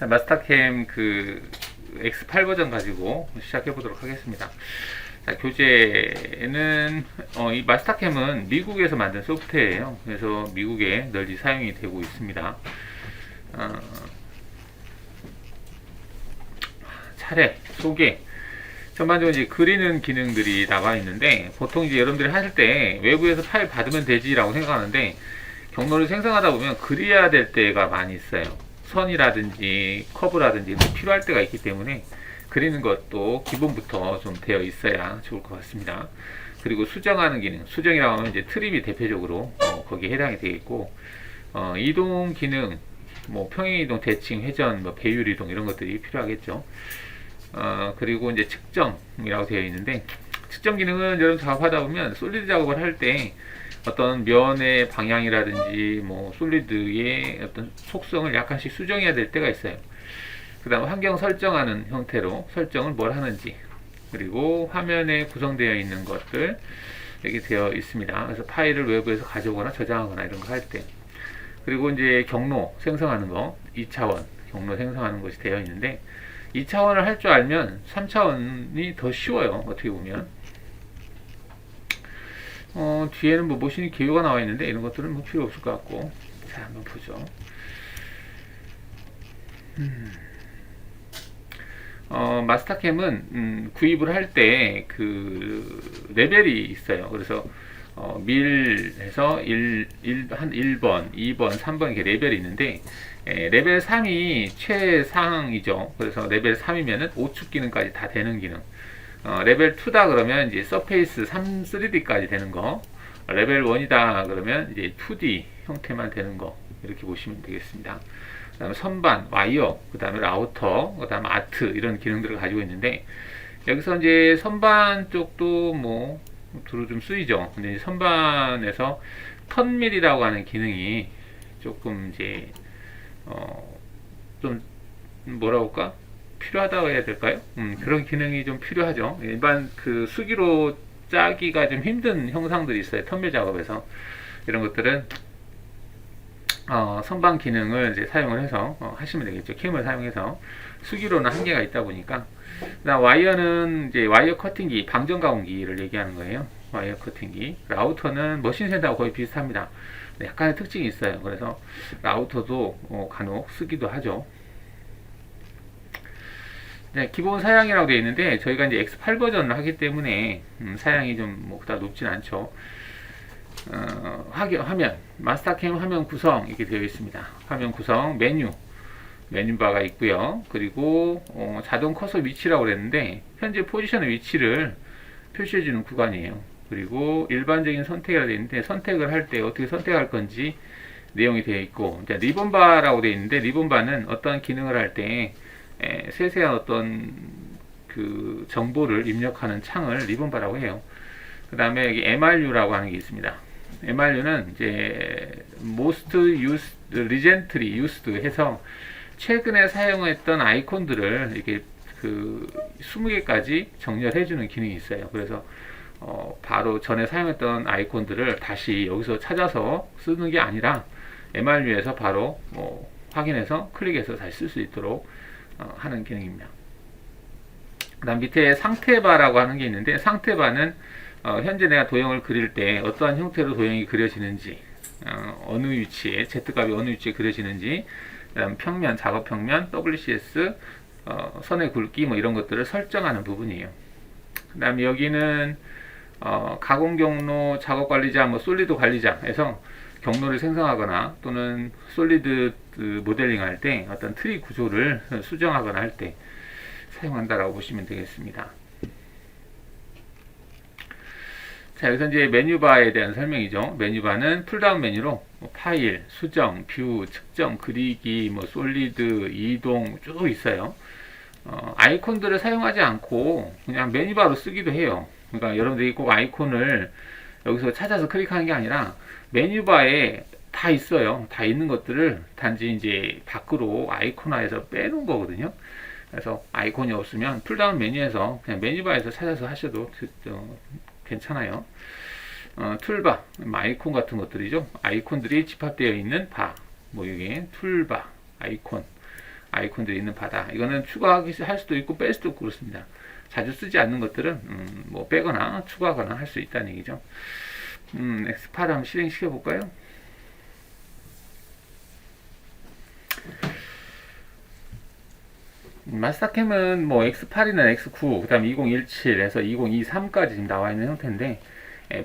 마스터캠 그 X8 버전 가지고 시작해 보도록 하겠습니다. 자, 교재는 이 마스터캠은 미국에서 만든 소프트웨어예요. 그래서 미국에 널리 사용이 되고 있습니다. 차례, 소개, 전반적으로 이제 그리는 기능들이 나와 있는데, 보통 이제 여러분들이 하실 때 외부에서 파일 받으면 되지라고 생각하는데, 경로를 생성하다 보면 그려야 될 때가 많이 있어요. 선이라든지 커브라든지 필요할 때가 있기 때문에 그리는 것도 기본부터 좀 되어 있어야 좋을 것 같습니다. 그리고 수정하는 기능, 수정이라고 하면 이제 트립이 대표적으로 거기에 해당이 되겠고, 이동 기능, 뭐 평행 이동, 대칭, 회전, 뭐 배율 이동 이런 것들이 필요하겠죠. 그리고 이제 측정이라고 되어 있는데, 측정 기능은 여러분 작업하다 보면 솔리드 작업을 할 때 어떤 면의 방향이라든지 뭐 솔리드의 어떤 속성을 약간씩 수정해야 될 때가 있어요. 그 다음 환경 설정하는 형태로 설정을 뭘 하는지, 그리고 화면에 구성되어 있는 것들 이렇게 되어 있습니다. 그래서 파일을 외부에서 가져오거나 저장하거나 이런 거 할 때, 그리고 이제 경로 생성하는 거, 2차원 경로 생성하는 것이 되어 있는데, 2차원을 할 줄 알면 3차원이 더 쉬워요. 어떻게 보면 뒤에는 뭐 모신이 개요가 나와 있는데 이런 것들은 뭐 필요 없을 것 같고, 자 한번 보죠. 마스터캠은 구입을 할 때 그 레벨이 있어요. 그래서 밀에서 한 1번, 2번, 3번 이렇게 레벨이 있는데, 레벨 3이 최상이죠. 그래서 레벨 3이면은 5축 기능까지 다 되는 기능. 레벨 2다 그러면 이제 서페이스 3D 까지 되는 거. 레벨 1이다 그러면 이제 2D 형태만 되는 거. 이렇게 보시면 되겠습니다. 그 다음에 선반, 와이어, 그 다음에 라우터, 그 다음에 아트 이런 기능들을 가지고 있는데, 여기서 이제 선반 쪽도 뭐 두루 좀 쓰이죠. 근데 선반에서 턴밀이라고 하는 기능이 조금 이제 좀 뭐라고 할까? 필요하다고 해야 될까요? 그런 기능이 좀 필요하죠. 일반 그 수기로 짜기가 좀 힘든 형상들이 있어요. 턴밀 작업에서. 이런 것들은 선반 기능을 이제 사용을 해서 하시면 되겠죠. 캠을 사용해서. 수기로는 한계가 있다 보니까. 그다음 와이어는 이제 와이어 커팅기, 방전 가공기를 얘기하는 거예요. 와이어 커팅기. 라우터는 머신 센터하고 거의 비슷합니다. 약간의 특징이 있어요. 그래서 라우터도 간혹 쓰기도 하죠. 네, 기본 사양이라고 되어 있는데, 저희가 이제 X8 버전을 하기 때문에 사양이 좀 뭐 그다 높진 않죠. 화면, 마스터캠 화면 구성 이렇게 되어 있습니다. 화면 구성, 메뉴바가 있고요. 그리고 자동 커서 위치라고 그랬는데, 현재 포지션의 위치를 표시해주는 구간이에요. 그리고 일반적인 선택이라고 되어 있는데, 선택을 할 때 어떻게 선택할 건지 내용이 되어 있고, 리본바라고 되어 있는데, 리본바는 어떤 기능을 할 때 세세한 어떤 그 정보를 입력하는 창을 리본바라고 해요. 그 다음에 여기 MRU라고 하는 게 있습니다. MRU는 이제 Most Used, Recently Used 해서 최근에 사용했던 아이콘들을 이렇게 그 20개까지 정렬해주는 기능이 있어요. 그래서 바로 전에 사용했던 아이콘들을 다시 여기서 찾아서 쓰는 게 아니라 MRU에서 바로 확인해서 클릭해서 다시 쓸 수 있도록 하는 기능입니다. 그 다음 밑에 상태바라고 하는 게 있는데, 상태바는 현재 내가 도형을 그릴 때 어떠한 형태로 도형이 그려지는지, 어느 위치에, Z값이 어느 위치에 그려지는지, 그다음 평면, 작업 평면, WCS, 선의 굵기 뭐 이런 것들을 설정하는 부분이에요. 그 다음 여기는 가공 경로, 작업 관리자, 뭐 솔리드 관리자에서 경로를 생성하거나 또는 솔리드 모델링 할 때 어떤 트리 구조를 수정하거나 할 때 사용한다라고 보시면 되겠습니다. 자, 여기서 이제 메뉴바에 대한 설명이죠. 메뉴바는 풀다운 메뉴로 파일, 수정, 뷰, 측정, 그리기, 뭐 솔리드, 이동 쭉 있어요. 아이콘들을 사용하지 않고 그냥 메뉴바로 쓰기도 해요. 그러니까 여러분들이 꼭 아이콘을 여기서 찾아서 클릭하는 게 아니라 메뉴바에 다 있어요. 다 있는 것들을 단지 이제 밖으로 아이콘화해서 빼놓은 거거든요. 그래서 아이콘이 없으면 풀다운 메뉴에서 그냥 메뉴바에서 찾아서 하셔도 괜찮아요. 툴바, 아이콘 같은 것들이죠. 아이콘들이 집합되어 있는 바, 뭐 여기 툴바, 아이콘, 아이콘들이 있는 바다. 이거는 할 수도 있고 뺄 수도 있고 그렇습니다. 자주 쓰지 않는 것들은 뭐 빼거나 추가하거나 할 수 있다는 얘기죠. X8 한번 실행시켜 볼까요? 마스터캠은 뭐 X8이나 X9, 그 다음 2017에서 2023까지 지금 나와 있는 형태인데,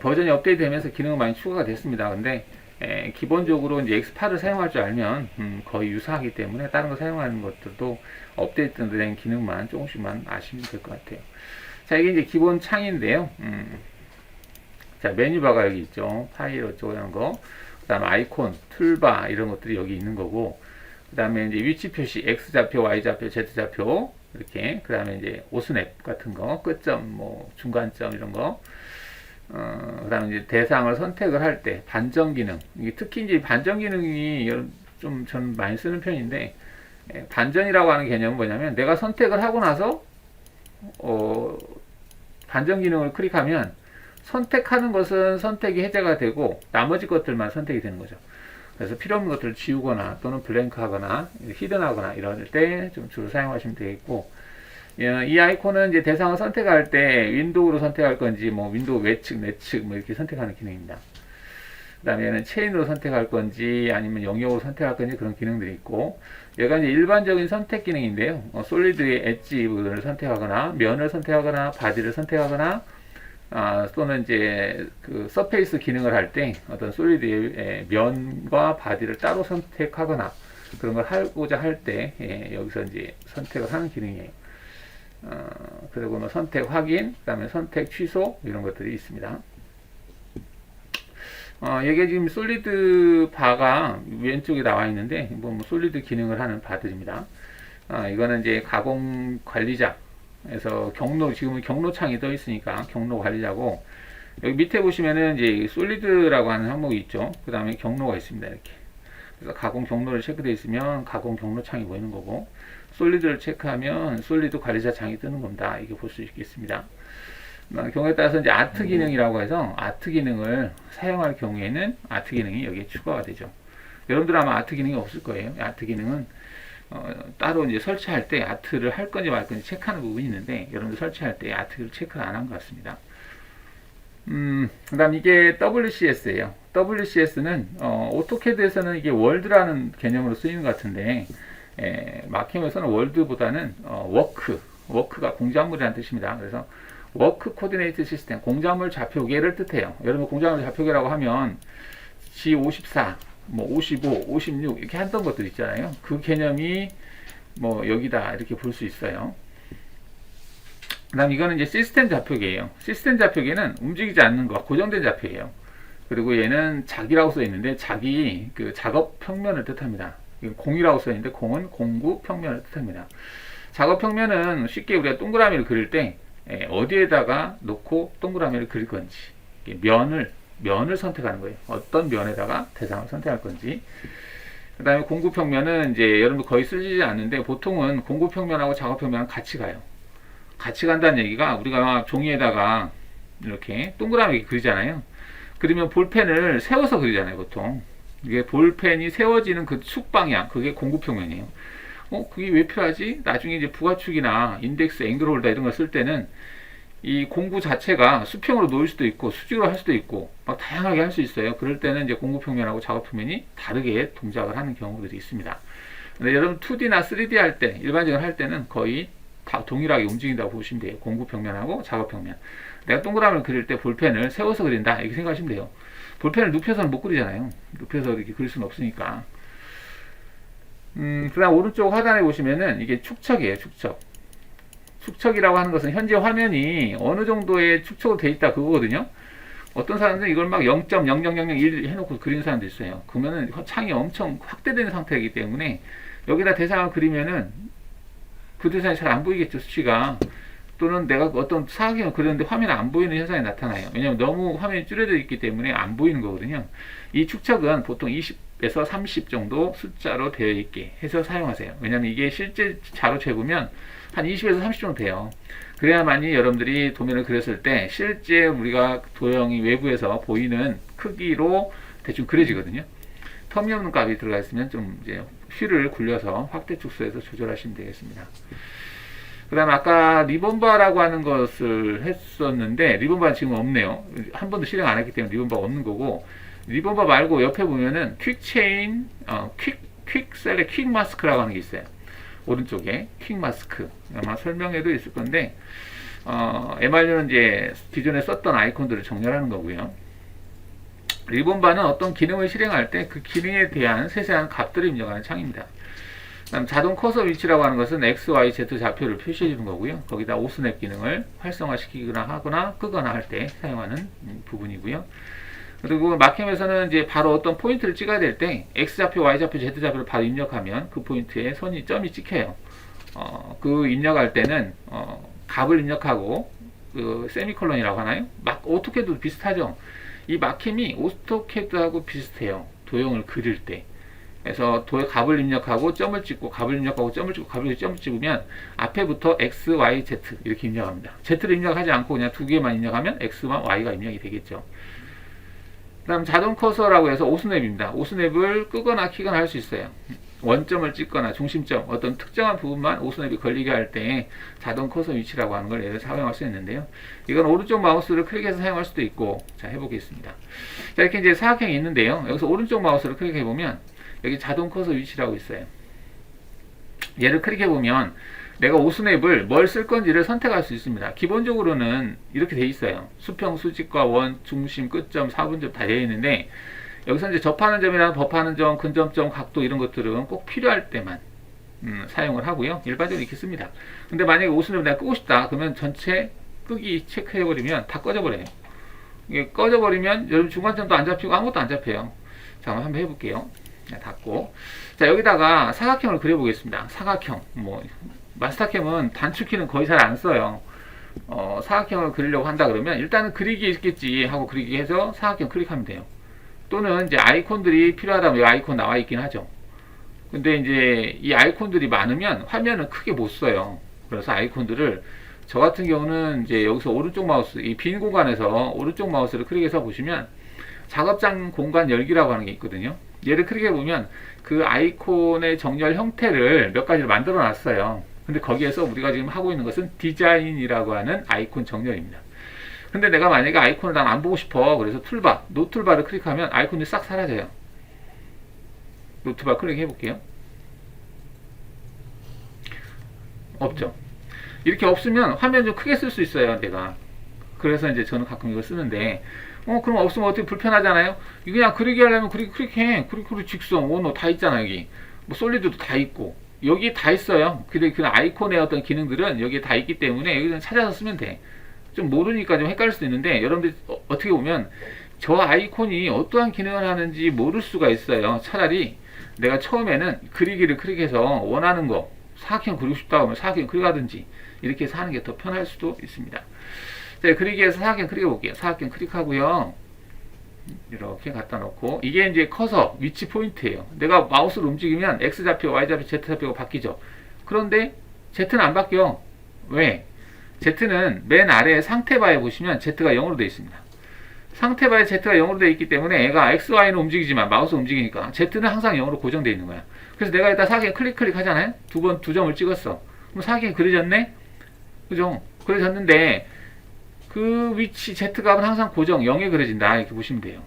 버전이 업데이트 되면서 기능은 많이 추가가 됐습니다. 근데 기본적으로 이제 X8을 사용할 줄 알면 거의 유사하기 때문에 다른 거 사용하는 것들도 업데이트 된 기능만 조금씩만 아시면 될 것 같아요. 자, 이게 이제 기본 창인데요. 자, 메뉴바가 여기 있죠. 파일 어쩌고 이런 거. 그 다음에 아이콘, 툴바 이런 것들이 여기 있는 거고, 그 다음에 이제 위치 표시, X좌표, Y좌표, Z좌표 이렇게. 그 다음에 이제 오스냅 같은 거, 끝점, 뭐 중간점 이런 거. 그 다음에 이제 대상을 선택을 할 때 반전 기능. 이게 특히 이제 반전 기능이 좀 저는 많이 쓰는 편인데, 반전이라고 하는 개념은 뭐냐면 내가 선택을 하고 나서 반전 기능을 클릭하면 선택하는 것은 선택이 해제가 되고 나머지 것들만 선택이 되는 거죠. 그래서 필요 없는 것들을 지우거나 또는 블랭크 하거나 히든 하거나 이럴 때 좀 주로 사용하시면 되겠고, 이 아이콘은 이제 대상을 선택할 때 윈도우로 선택할 건지 뭐 윈도우 외측 내측 뭐 이렇게 선택하는 기능입니다. 그 다음에 얘는 체인으로 선택할 건지 아니면 영역으로 선택할 건지 그런 기능들이 있고, 얘가 이제 일반적인 선택 기능인데요. 솔리드의 엣지 부분을 선택하거나 면을 선택하거나 바디를 선택하거나 또는 이제 그 서페이스 기능을 할 때 어떤 솔리드의 면과 바디를 따로 선택하거나 그런 걸 하고자 할 때 여기서 이제 선택을 하는 기능이에요. 그리고 뭐 선택 확인, 그 다음에 선택 취소 이런 것들이 있습니다. 이게 지금 솔리드 바가 왼쪽에 나와 있는데 뭐 솔리드 기능을 하는 바들입니다. 이거는 이제 가공 관리자에서 경로, 지금은 경로 창이 떠 있으니까 경로 관리자고, 여기 밑에 보시면은 이제 솔리드라고 하는 항목이 있죠. 그 다음에 경로가 있습니다. 이렇게. 그래서 가공 경로를 체크되어 있으면 가공 경로 창이 보이는 거고, 솔리드를 체크하면 솔리드 관리자 창이 뜨는 겁니다. 이게 볼 수 있겠습니다. 경우에 따라서 이제 아트 기능이라고 해서 아트 기능을 사용할 경우에는 아트 기능이 여기에 추가가 되죠. 여러분들 아마 아트 기능이 없을 거예요. 아트 기능은 따로 이제 설치할 때 아트를 할 건지 말 건지 체크하는 부분이 있는데, 여러분들 설치할 때 아트를 체크를 안 한 것 같습니다. 그 다음 이게 WCS예요. WCS는 오토캐드에서는 이게 월드라는 개념으로 쓰이는 것 같은데, 마캠에서는 월드보다는 워크가 공작물이라는 뜻입니다. 그래서 워크 코디네이트 시스템, 공작물 좌표계를 뜻해요. 여러분 공작물 좌표계라고 하면 G54, 뭐 55, 56 이렇게 했던 것들 있잖아요. 그 개념이 뭐 여기다 이렇게 볼 수 있어요. 그 다음 이거는 이제 시스템 좌표계예요. 시스템 좌표계는 움직이지 않는 거, 고정된 좌표예요. 그리고 얘는 작이라고 써 있는데 작이 그 작업 평면을 뜻합니다. 공이라고 써 있는데 공은 공구 평면을 뜻합니다. 작업 평면은 쉽게 우리가 동그라미를 그릴 때 어디에다가 놓고 동그라미를 그릴 건지, 면을 선택하는 거예요. 어떤 면에다가 대상을 선택할 건지. 그 다음에 공구 평면은 이제 여러분 거의 쓰지 않는데 보통은 공구 평면하고 작업 평면은 같이 가요. 같이 간다는 얘기가 우리가 종이에다가 이렇게 동그라미 그리잖아요. 그러면 볼펜을 세워서 그리잖아요, 보통. 이게 볼펜이 세워지는 그 축 방향, 그게 공구 평면이에요. 그게 왜 필요하지? 나중에 이제 부가축이나 인덱스, 앵글 홀더 이런 걸 쓸 때는 이 공구 자체가 수평으로 놓을 수도 있고 수직으로 할 수도 있고 막 다양하게 할 수 있어요. 그럴 때는 이제 공구 평면하고 작업 평면이 다르게 동작을 하는 경우들이 있습니다. 근데 여러분 2D나 3D 할 때, 일반적으로 할 때는 거의 다 동일하게 움직인다고 보시면 돼요. 공구 평면하고 작업 평면. 내가 동그라미를 그릴 때 볼펜을 세워서 그린다 이렇게 생각하시면 돼요. 볼펜을 눕혀서는 못 그리잖아요. 눕혀서 이렇게 그릴 수는 없으니까. 그 다음 오른쪽 하단에 보시면은 이게 축척이에요. 축척이라고 하는 것은 현재 화면이 어느 정도의 축척으로 되어 있다 그거거든요. 어떤 사람들은 이걸 막 0.00001 해놓고 그리는 사람도 있어요. 그러면은 창이 엄청 확대된 상태이기 때문에 여기다 대상을 그리면은 그 대상이 잘 안 보이겠죠, 수치가. 또는 내가 어떤 사각형을 그렸는데 화면에 안 보이는 현상이 나타나요. 왜냐면 너무 화면이 줄여져 있기 때문에 안 보이는 거거든요. 이 축척은 보통 20에서 30 정도 숫자로 되어 있게 해서 사용하세요. 왜냐면 이게 실제 자로 재보면 한 20에서 30 정도 돼요. 그래야만이 여러분들이 도면을 그렸을 때 실제 우리가 도형이 외부에서 보이는 크기로 대충 그려지거든요. 터무니없는 값이 들어가 있으면 좀 이제 휠을 굴려서 확대 축소해서 조절하시면 되겠습니다. 그 다음 아까 리본바라고 하는 것을 했었는데 리본바는 지금 없네요. 한 번도 실행 안 했기 때문에 리본바가 없는 거고, 리본바 말고 옆에 보면은 퀵체인, 퀵 셀렉 퀵 마스크라고 하는 게 있어요. 오른쪽에 퀵 마스크, 아마 설명에도 있을 건데, MRU는 이제 기존에 썼던 아이콘들을 정렬하는 거고요. 리본바는 어떤 기능을 실행할 때 그 기능에 대한 세세한 값들을 입력하는 창입니다. 그다음 자동 커서 위치라고 하는 것은 X, Y, Z 좌표를 표시해 주는 거고요. 거기다 오스냅 기능을 활성화시키거나 하거나 끄거나 할 때 사용하는 부분이고요. 그리고 마캠에서는 이제 바로 어떤 포인트를 찍어야 될 때 X 좌표, Y 좌표, Z 좌표를 바로 입력하면 그 포인트에 점이 찍혀요. 그 입력할 때는 값을 입력하고 그 세미콜론이라고 하나요? 오토캐드도 비슷하죠. 이 마캠이 오토캐드하고 비슷해요. 도형을 그릴 때. 그래서 값을 입력하고 점을 찍고 값을 입력하고 점을 찍고 점을 찍으면 앞에부터 X, Y, Z 이렇게 입력합니다. Z를 입력하지 않고 그냥 두 개만 입력하면 X와 Y가 입력이 되겠죠. 그 다음 자동 커서라고 해서 오스냅입니다. 오스냅을 끄거나 키거나 할 수 있어요. 원점을 찍거나 중심점, 어떤 특정한 부분만 오스냅이 걸리게 할 때 자동 커서 위치라고 하는 걸 얘를 사용할 수 있는데요. 이건 오른쪽 마우스를 클릭해서 사용할 수도 있고, 자, 해보겠습니다. 자, 이렇게 이제 사각형이 있는데요. 여기서 오른쪽 마우스를 클릭해보면 여기 자동 커서 위치라고 있어요. 얘를 클릭해보면 내가 오스냅을 뭘 쓸 건지를 선택할 수 있습니다. 기본적으로는 이렇게 돼 있어요. 수평, 수직과 원, 중심, 끝점, 사분점 다 되어 있는데, 여기서 이제 접하는 점이나 법하는 점, 근접점, 각도 이런 것들은 꼭 필요할 때만 사용을 하고요. 일반적으로 이렇게 씁니다. 근데 만약에 오스냅을 내가 끄고 싶다 그러면 전체 끄기 체크해버리면 다 꺼져버려요. 이게 꺼져버리면 여러분 중간점도 안 잡히고 아무것도 안 잡혀요. 자, 한번 해볼게요. 닫고, 자, 여기다가 사각형을 그려보겠습니다. 사각형, 마스터캠은 단축키는 거의 잘 안 써요. 사각형을 그리려고 한다 그러면 일단은 그리기 있겠지 하고 그리기 해서 사각형 클릭하면 돼요. 또는 이제 아이콘들이 필요하다면 여기 아이콘 나와 있긴 하죠. 근데 이제 이 아이콘들이 많으면 화면을 크게 못 써요. 그래서 아이콘들을 저 같은 경우는 이제 여기서 오른쪽 마우스, 이 빈 공간에서 오른쪽 마우스를 클릭해서 보시면 작업장 공간 열기라고 하는 게 있거든요. 얘를 클릭해 보면 그 아이콘의 정렬 형태를 몇 가지를 만들어 놨어요. 근데 거기에서 우리가 지금 하고 있는 것은 디자인이라고 하는 아이콘 정렬입니다. 근데 내가 만약에 아이콘을 난 안 보고 싶어. 그래서 툴바, 노툴바를 클릭하면 아이콘이 싹 사라져요. 노툴바 클릭해 볼게요. 없죠. 이렇게 없으면 화면 좀 크게 쓸 수 있어요, 내가. 그래서 이제 저는 가끔 이거 쓰는데, 그럼 없으면 어떻게 불편하잖아요? 그냥 그리기 하려면 클릭해. 그리고 직선, 원호 다 있잖아, 여기. 솔리드도 다 있고. 여기 다 있어요. 근데 그 아이콘의 어떤 기능들은 여기에 다 있기 때문에 여기서 찾아서 쓰면 돼. 좀 모르니까 좀 헷갈릴 수도 있는데, 여러분들 어떻게 보면 저 아이콘이 어떠한 기능을 하는지 모를 수가 있어요. 차라리 내가 처음에는 그리기를 클릭해서 원하는 거, 사각형 그리고 싶다 하면 사각형 클릭하든지 이렇게 해서 하는 게 더 편할 수도 있습니다. 자, 그리기에서 사각형 클릭해 볼게요. 사각형 클릭하고요. 이렇게 갖다 놓고, 이게 이제 커서 위치 포인트예요. 내가 마우스를 움직이면 X좌표, Y좌표, Z좌표가 바뀌죠. 그런데 Z는 안 바뀌어. 왜? Z는 맨 아래 상태바에 보시면 Z가 0으로 되어 있습니다. 상태바에 Z가 0으로 되어 있기 때문에 얘가 X, Y는 움직이지만 마우스 움직이니까 Z는 항상 0으로 고정되어 있는 거야. 그래서 내가 일단 사각형 클릭 하잖아요. 두 점을 찍었어. 그럼 사각형이 그려졌네? 그죠? 그려졌는데 그 위치 Z값은 항상 고정 0에 그려진다, 이렇게 보시면 돼요.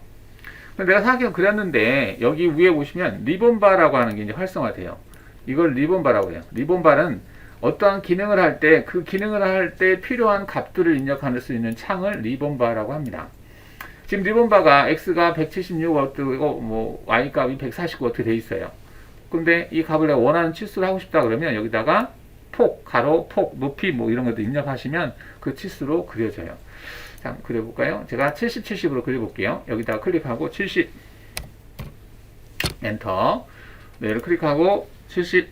내가 사각형 그렸는데 여기 위에 보시면 리본바라고 하는 게 이제 활성화돼요. 이걸 리본바라고 해요. 리본바는 어떠한 기능을 할 때 그 기능을 할 때 필요한 값들을 입력할 수 있는 창을 리본바라고 합니다. 지금 리본바가 X가 176W고 Y 값이 149W 돼 있어요. 근데 이 값을 내가 원하는 치수를 하고 싶다 그러면 여기다가 폭, 가로, 폭, 높이 이런 것도 입력하시면 그 치수로 그려져요. 자, 그려볼까요? 제가 70, 70으로 그려볼게요. 여기다가 클릭하고 70 엔터. 얘를 클릭하고 70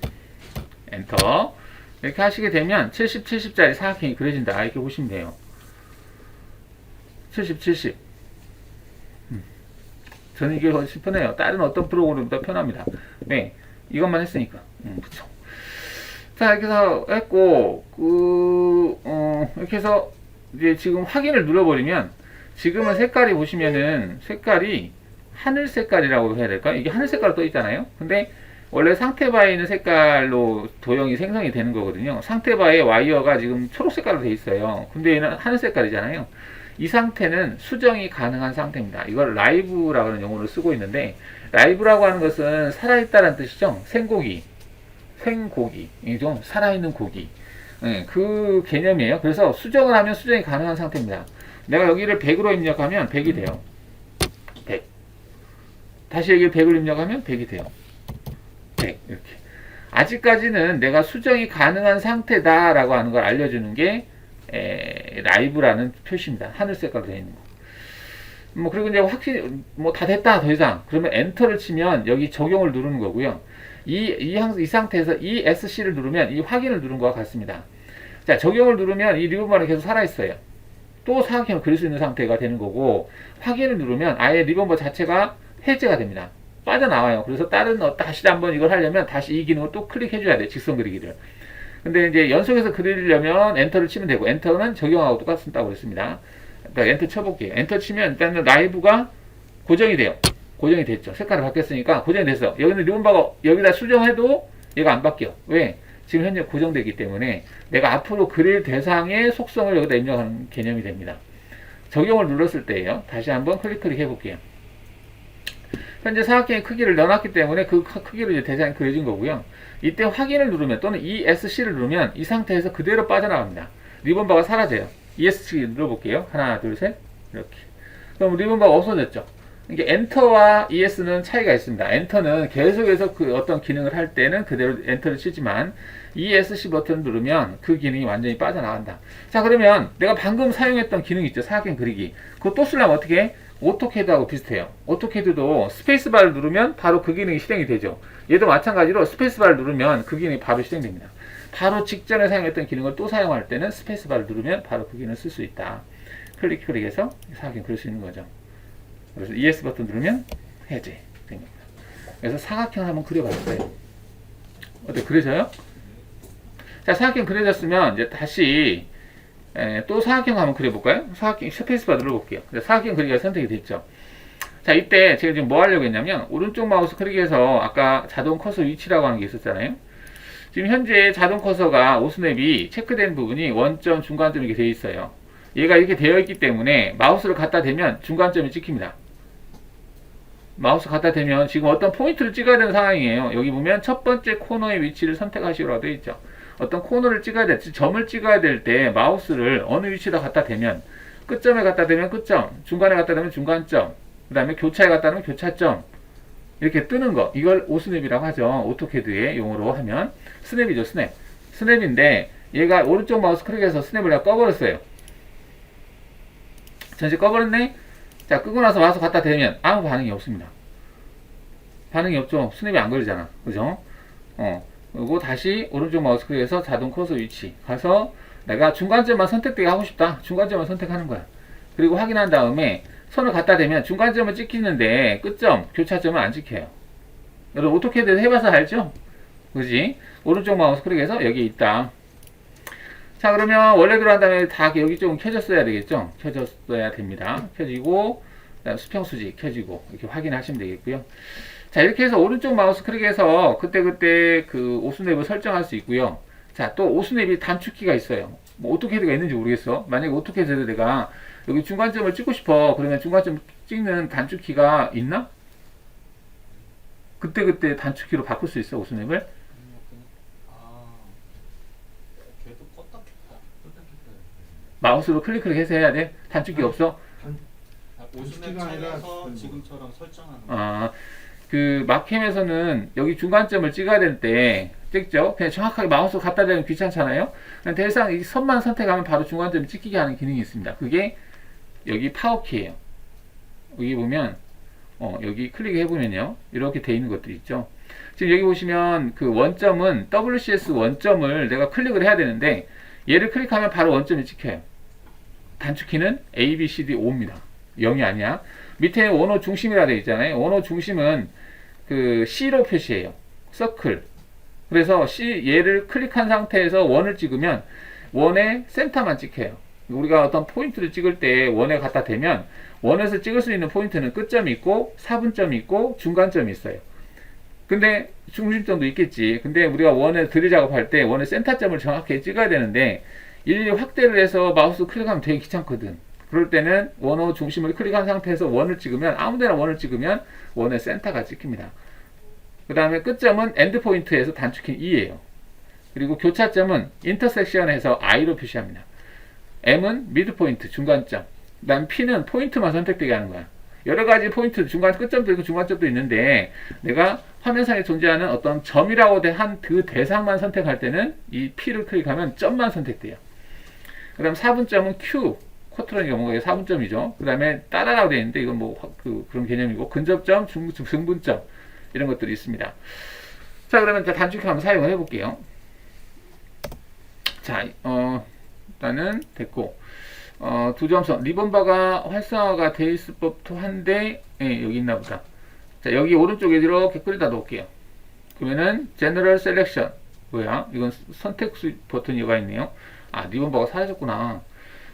엔터. 이렇게 하시게 되면 70, 70짜리 사각형이 그려진다, 이렇게 보시면 돼요. 70, 70. 저는 이게 훨씬 편해요. 다른 어떤 프로그램보다 편합니다. 네, 이것만 했으니까. 그쵸. 자, 이렇게 해서 했고, 이렇게 해서 이제 지금 확인을 눌러버리면, 지금은 색깔이 보시면은 색깔이 하늘 색깔이라고 해야 될까? 이게 하늘 색깔로 떠 있잖아요. 근데 원래 상태 바에 있는 색깔로 도형이 생성이 되는 거거든요. 상태 바에 와이어가 지금 초록 색깔로 돼 있어요. 근데 얘는 하늘 색깔이잖아요. 이 상태는 수정이 가능한 상태입니다. 이걸 라이브라고 하는 용어를 쓰고 있는데, 라이브라고 하는 것은 살아있다는 뜻이죠. 생고기, 이죠. 살아있는 고기. 네, 그 개념이에요. 그래서 수정을 하면 수정이 가능한 상태입니다. 내가 여기를 100으로 입력하면 100이 돼요. 100. 다시 여기 100을 입력하면 100이 돼요. 100. 이렇게. 아직까지는 내가 수정이 가능한 상태다라고 하는 걸 알려주는 게 라이브라는 표시입니다. 하늘 색깔로 되어 있는 거. 뭐 그리고 이제 확실히 뭐 다 됐다 더 이상 그러면 엔터를 치면 여기 적용을 누르는 거고요. 이 상태에서 ESC를 누르면 이 확인을 누른 것과 같습니다. 자, 적용을 누르면 이 리본바는 계속 살아있어요. 또 사각형을 그릴 수 있는 상태가 되는 거고, 확인을 누르면 아예 리본바 자체가 해제가 됩니다. 빠져나와요. 그래서 다른 다시 한번 이걸 하려면 다시 이 기능을 또 클릭해줘야 돼. 직선 그리기를. 근데 이제 연속해서 그리려면 엔터를 치면 되고, 엔터는 적용하고 똑같다고 그랬습니다. 그러니까 엔터 쳐볼게요. 엔터 치면 일단은 라이브가 고정이 돼요. 고정이 됐죠. 색깔이 바뀌었으니까 고정이 됐어. 여기는 리본바가 여기다 수정해도 얘가 안 바뀌어. 왜? 지금 현재 고정되기 때문에 내가 앞으로 그릴 대상의 속성을 여기다 입력하는 개념이 됩니다. 적용을 눌렀을 때예요. 다시 한번 클릭 해볼게요. 현재 사각형의 크기를 넣어놨기 때문에 그 크기로 이제 대상이 그려진 거고요. 이때 확인을 누르면 또는 ESC를 누르면 이 상태에서 그대로 빠져나갑니다. 리본바가 사라져요. ESC 눌러볼게요. 하나, 둘, 셋. 이렇게. 그럼 리본바가 없어졌죠. 이게 엔터와 ES는 차이가 있습니다. 엔터는 계속해서 그 어떤 기능을 할 때는 그대로 엔터를 치지만 ESC 버튼을 누르면 그 기능이 완전히 빠져나간다. 자, 그러면 내가 방금 사용했던 기능 있죠. 사각형 그리기. 그거 또 쓰려면 어떻게 해? 오토캐드하고 비슷해요. 오토캐드도 스페이스바를 누르면 바로 그 기능이 실행이 되죠. 얘도 마찬가지로 스페이스바를 누르면 그 기능이 바로 실행됩니다. 바로 직전에 사용했던 기능을 또 사용할 때는 스페이스바를 누르면 바로 그 기능을 쓸 수 있다. 클릭해서 사각형 그릴 수 있는 거죠. 그래서 ES 버튼 누르면 해제 됩니다. 그래서 사각형 한번 그려봤어요. 어때? 그려져요? 자, 사각형 그려졌으면 이제 다시 또 사각형 한번 그려볼까요? 사각형 스페이스바 눌러볼게요. 사각형 그리기가 선택이 됐죠. 자, 이때 제가 지금 뭐 하려고 했냐면 오른쪽 마우스 클릭해서 아까 자동 커서 위치라고 하는 게 있었잖아요. 지금 현재 자동 커서가 오스냅이 체크된 부분이 원점, 중간점 이렇게 되어 있어요. 얘가 이렇게 되어 있기 때문에 마우스를 갖다 대면 중간점이 찍힙니다. 마우스 갖다 대면 지금 어떤 포인트를 찍어야 되는 상황이에요. 여기 보면 첫 번째 코너의 위치를 선택하시라고 되어 있죠. 어떤 코너를 찍어야 될, 점을 찍어야 될 때 마우스를 어느 위치에다 갖다 대면 끝점에 갖다 대면 끝점, 중간에 갖다 대면 중간점, 그 다음에 교차에 갖다 대면 교차점 이렇게 뜨는 거, 이걸 오스냅이라고 하죠. 오토캐드의 용어로 하면 스냅이죠. 스냅인데 얘가 오른쪽 마우스 클릭해서 스냅을 내가 꺼버렸어요. 전체 꺼버렸네. 자, 끄고 나서 마우스 갖다 대면 아무 반응이 없습니다. 반응이 없죠. 스냅이 안 걸리잖아. 그죠? 그리고 다시 오른쪽 마우스 클릭해서 자동 커서 위치 가서 내가 중간점만 선택되게 하고 싶다. 중간점만 선택하는 거야. 그리고 확인한 다음에 손을 갖다 대면 중간점을 찍히는데 끝점, 교차점은 안 찍혀요. 여러분 오토캐드 해봐서 알죠? 그지? 오른쪽 마우스 클릭해서 여기 있다. 자, 그러면 원래대로 한 다음에 다 여기 조금 켜졌어야 되겠죠? 켜졌어야 됩니다. 켜지고 수평수직 켜지고 이렇게 확인하시면 되겠고요. 자, 이렇게 해서 오른쪽 마우스 클릭해서 그때 그 오스냅을 설정할 수 있고요. 자, 또 오스냅이 단축키가 있어요. 뭐 오토캐드가 있는지 모르겠어. 만약에 오토캐드에서 내가 여기 중간점을 찍고 싶어. 그러면 중간점 찍는 단축키가 있나? 그때 단축키로 바꿀 수 있어, 오스냅을. 마우스로 클릭해서 해야 돼? 단축키 없어? 오스냅 창에서 지금처럼 설정하는 거. 아, 그 마캠에서는 여기 중간점을 찍어야 될 때 찍죠? 그냥 정확하게 마우스 갖다 대면 귀찮잖아요? 그냥 대상 이 선만 선택하면 바로 중간점을 찍히게 하는 기능이 있습니다. 그게 여기 파워키예요. 여기 보면 여기 클릭해보면요, 이렇게 돼 있는 것들이 있죠. 지금 여기 보시면 그 원점은 WCS 원점을 내가 클릭을 해야 되는데 얘를 클릭하면 바로 원점이 찍혀요. 단축키는 A, B, C, D, O입니다. 0이 아니야. 밑에 원호 중심이라 되어 있잖아요. 원호 중심은 그 C로 표시해요. 서클. 그래서 얘를 클릭한 상태에서 원을 찍으면 원의 센터만 찍혀요. 우리가 어떤 포인트를 찍을 때 원에 갖다 대면 원에서 찍을 수 있는 포인트는 끝점이 있고 4분점이 있고 중간점이 있어요. 근데 중심점도 있겠지. 근데 우리가 원의 드릴 작업할 때 원의 센터점을 정확히 찍어야 되는데 일일이 확대를 해서 마우스 클릭하면 되게 귀찮거든. 그럴 때는 원호 중심을 클릭한 상태에서 원을 찍으면 아무데나 원을 찍으면 원의 센터가 찍힙니다. 그 다음에 끝점은 엔드포인트에서 단축키 E예요. 그리고 교차점은 인터섹션에서 I로 표시합니다. M은 미드포인트 중간점. 그 다음 P는 포인트만 선택되게 하는 거야. 여러 가지 포인트, 중간 끝점도 있고 중간점도 있는데 내가 화면상에 존재하는 어떤 점이라고 한 그 대상만 선택할 때는 이 P를 클릭하면 점만 선택돼요. 그 다음 4분점은 Q, 쿼트라니 경우가 4분점이죠. 그 다음에 따라라고 되어 있는데 이건 뭐 그런 개념이고 근접점, 중분점 이런 것들이 있습니다. 자, 그러면 단축키 한번 사용을 해볼게요. 자, 일단은 됐고 두 점선 리본바가 활성화가 돼 있을 법도 한데 예, 여기 있나 보다. 자, 여기 오른쪽에 이렇게 끌다 놓을게요. 그러면은 General Selection 뭐야? 이건 선택 버튼이 있네요. 아, 리본바가 사라졌구나.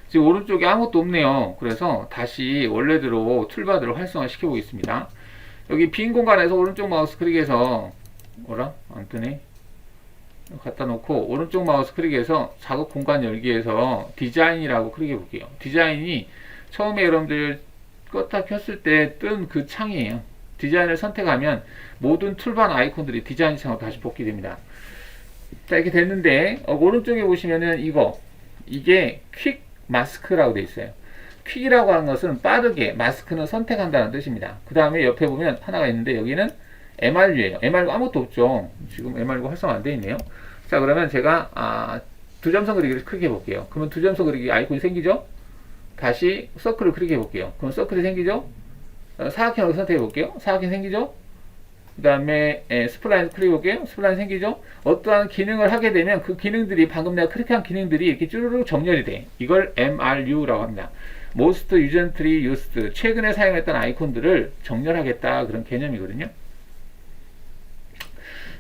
지금 오른쪽에 아무것도 없네요. 그래서 다시 원래대로 툴바들을 활성화 시켜 보겠습니다. 여기 빈 공간에서 오른쪽 마우스 클릭해서 뭐라? 안 뜨네. 갖다 놓고 오른쪽 마우스 클릭해서 작업 공간 열기에서 디자인이라고 클릭해 볼게요. 디자인이 처음에 여러분들 껐다 켰을 때 뜬 그 창이에요. 디자인을 선택하면 모든 툴반 아이콘들이 디자인 창으로 다시 복귀됩니다. 자, 이렇게 됐는데 오른쪽에 보시면은 이게 퀵 마스크라고 되어 있어요. 퀵이라고 하는 것은 빠르게, 마스크는 선택한다는 뜻입니다. 그 다음에 옆에 보면 하나가 있는데 여기는 MRU예요. MRU 아무것도 없죠. 지금 MRU가 활성화 안 되어 있네요. 자, 그러면 제가 두 점선 그리기를 클릭해 볼게요. 그러면 두 점선 그리기 아이콘이 생기죠? 다시 서클을 클릭해 볼게요. 그럼 서클이 생기죠? 사각형으로 선택해 볼게요. 사각형 생기죠? 그 다음에 스플라인 클릭해 볼게요. 스플라인 생기죠? 어떠한 기능을 하게 되면 그 기능들이 방금 내가 클릭한 기능들이 이렇게 쭈르륵 정렬이 돼. 이걸 MRU라고 합니다. Most Recently Used, 최근에 사용했던 아이콘들을 정렬하겠다, 그런 개념이거든요.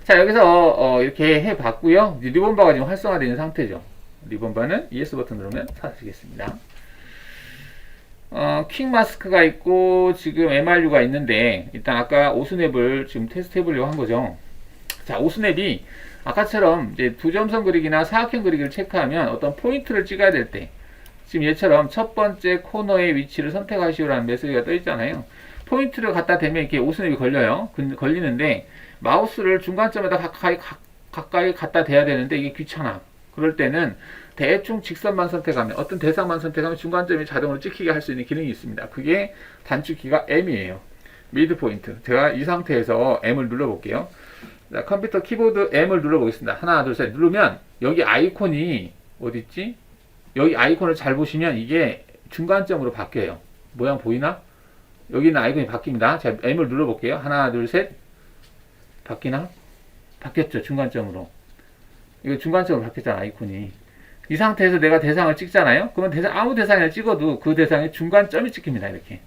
자, 여기서 이렇게 해봤고요. 리본바가 지금 활성화되어 있는 상태죠. 리본바는 ES 버튼 누르면 사라지겠습니다. 퀵 마스크가 있고 지금 MRU가 있는데 일단 아까 오스냅을 지금 테스트 해보려고 한 거죠. 자, 오스냅이 아까처럼 이제 두 점선 그리기나 사각형 그리기를 체크하면 어떤 포인트를 찍어야 될 때 지금 얘처럼 첫 번째 코너의 위치를 선택하시오라는 메시지가 떠 있잖아요. 포인트를 갖다 대면 이렇게 오스냅이 걸려요. 걸리는데 마우스를 중간점에다 가까이 갖다 대야 되는데 이게 귀찮아. 그럴 때는 대충 직선만 선택하면, 어떤 대상만 선택하면 중간점이 자동으로 찍히게 할 수 있는 기능이 있습니다. 그게 단축키가 M이에요. 미드 포인트. 제가 이 상태에서 M을 눌러볼게요. 자, 컴퓨터 키보드 M을 눌러보겠습니다. 하나, 둘, 셋 누르면 여기 아이콘이 어딨지? 여기 아이콘을 잘 보시면 이게 중간점으로 바뀌어요. 모양 보이나? 여기 있는 아이콘이 바뀝니다. 자, M을 눌러볼게요. 하나, 둘, 셋. 바뀌나? 바뀌었죠. 중간점으로. 이거 중간점으로 바뀌었잖아, 아이콘이. 이 상태에서 내가 대상을 찍잖아요. 그러면 아무 대상을 찍어도 그 대상에 중간점이 찍힙니다. 이렇게.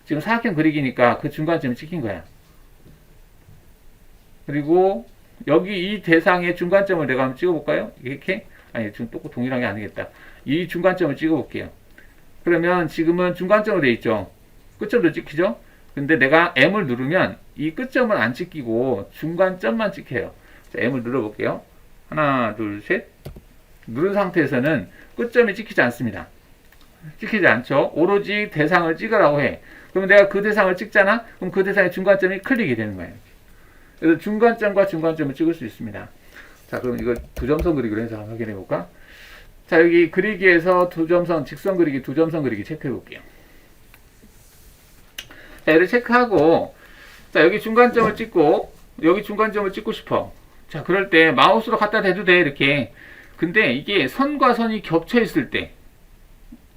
지금 사각형 그리기니까 그 중간점이 찍힌 거야. 그리고 여기 이 대상의 중간점을 내가 한번 찍어볼까요? 이렇게? 아니, 지금 똑같 동일한 게 아니겠다. 이 중간점을 찍어볼게요. 그러면 지금은 중간점으로 되어 있죠. 끝점도 찍히죠? 근데 내가 M을 누르면 이 끝점은 안 찍히고 중간점만 찍혀요. 자, M을 눌러볼게요. 하나, 둘, 셋. 누른 상태에서는 끝점이 찍히지 않습니다. 찍히지 않죠. 오로지 대상을 찍으라고 해. 그럼 내가 그 대상을 찍잖아? 그럼 그 대상의 중간점이 클릭이 되는 거예요. 그래서 중간점과 중간점을 찍을 수 있습니다. 자, 그럼 이걸 두 점선 그리기로 해서 한번 확인해 볼까? 자, 여기 그리기에서 두 점선, 직선 그리기, 두 점선 그리기 체크해 볼게요. 자, 얘를 체크하고, 자, 여기 중간점을 찍고, 여기 중간점을 찍고 싶어. 자, 그럴 때 마우스로 갖다 대도 돼, 이렇게. 근데 이게 선과 선이 겹쳐 있을 때,